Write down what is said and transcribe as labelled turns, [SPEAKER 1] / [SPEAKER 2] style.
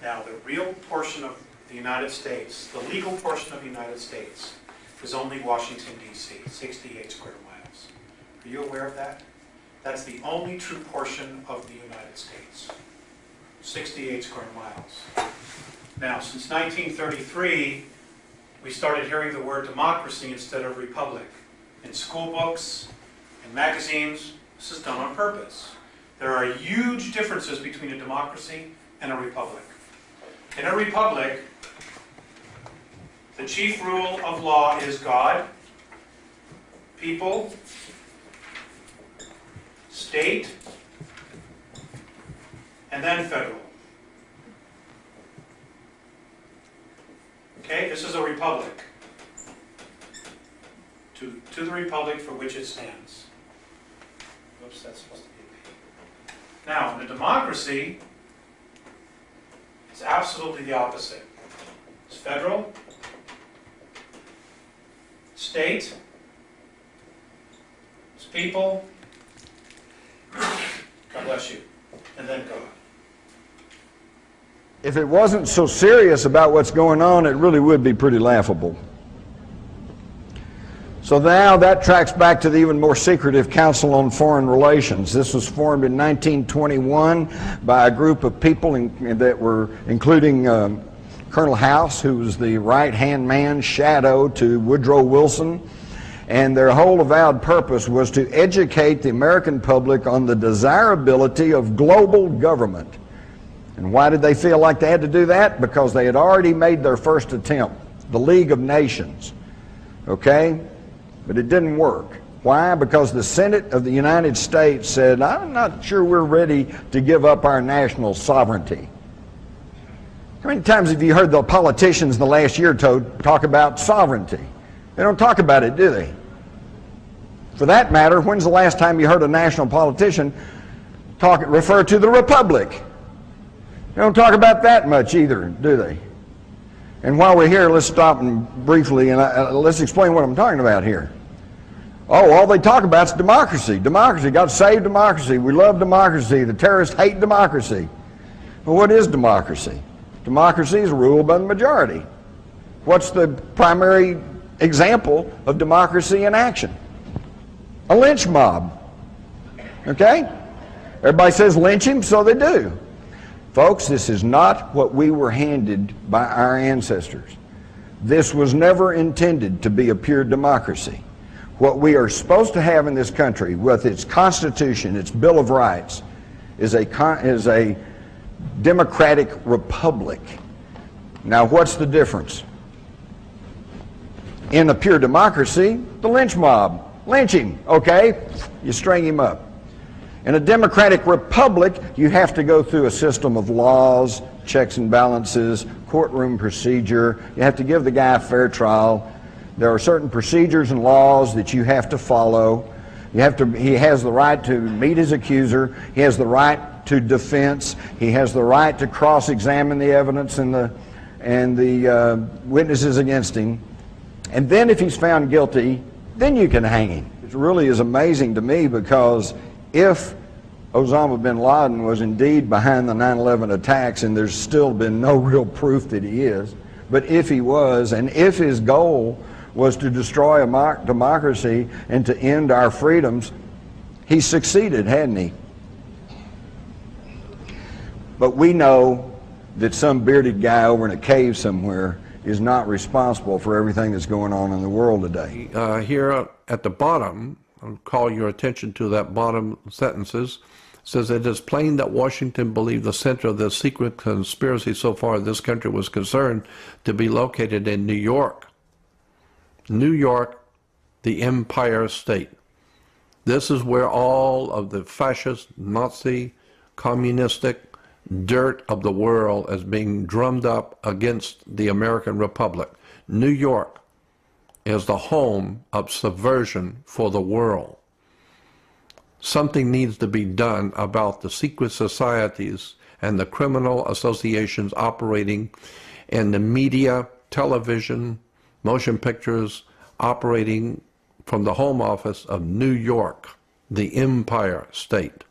[SPEAKER 1] Now, the real portion of the United States, the legal portion of the United States, is only Washington, D.C., 68 square miles. Are you aware of that? That's the only true portion of the United States, 68 square miles. Now, since 1933, we started hearing the word democracy instead of republic. In school books, in magazines, this is done on purpose. There are huge differences between a democracy and a republic. In a republic, the chief rule of law is God, people, state, and then federal. Okay, this is a republic. To the republic for which it stands. Oops, that's supposed to be a P. Now, in a democracy, it's absolutely the opposite. It's federal, state, it's people, God bless you, and then God.
[SPEAKER 2] If it wasn't so serious about what's going on, it really would be pretty laughable. So now that tracks back to the even more secretive Council on Foreign Relations. This was formed in 1921 by a group of people that were including Colonel House, who was the right-hand man, shadow to Woodrow Wilson. And their whole avowed purpose was to educate the American public on the desirability of global government. And why did they feel like they had to do that? Because they had already made their first attempt, the League of Nations. Okay? But it didn't work. Why? Because the Senate of the United States said, I'm not sure we're ready to give up our national sovereignty. How many times have you heard the politicians in the last year or two talk about sovereignty? They don't talk about it, do they? For that matter, when's the last time you heard a national politician refer to the republic? They don't talk about that much either, do they? And while we're here, let's stop and briefly and let's explain what I'm talking about here. Oh, all they talk about is democracy. Democracy. God save democracy. We love democracy. The terrorists hate democracy. Well, what is democracy? Democracy is ruled by the majority. What's the primary example of democracy in action? A lynch mob. Okay? Everybody says lynch him, so they do. Folks, this is not what we were handed by our ancestors. This was never intended to be a pure democracy. What we are supposed to have in this country, with its Constitution, its Bill of Rights, is a democratic republic. Now, what's the difference? In a pure democracy, the lynch mob. Lynch him, okay? You string him up. In a democratic republic, you have to go through a system of laws, checks and balances, courtroom procedure. You have to give the guy a fair trial. There are certain procedures and laws that you have to follow. He has the right to meet his accuser. He has the right to defense. He has the right to cross-examine the evidence and the witnesses against him. And then if he's found guilty, then you can hang him. It really is amazing to me, because if Osama bin Laden was indeed behind the 9/11 attacks, and there's still been no real proof that he is, but if he was, and if his goal was to destroy a democracy and to end our freedoms, he succeeded, hadn't he? But we know that some bearded guy over in a cave somewhere is not responsible for everything that's going on in the world today.
[SPEAKER 3] Here at the bottom, I'll call your attention to that bottom sentences. It says, it is plain that Washington believed the center of the secret conspiracy so far this country was concerned to be located in New York. New York, the Empire State. This is where all of the fascist, Nazi, communistic dirt of the world is being drummed up against the American Republic. New York is the home of subversion for the world. Something needs to be done about the secret societies and the criminal associations operating in the media, television, motion pictures, operating from the home office of New York, the Empire State.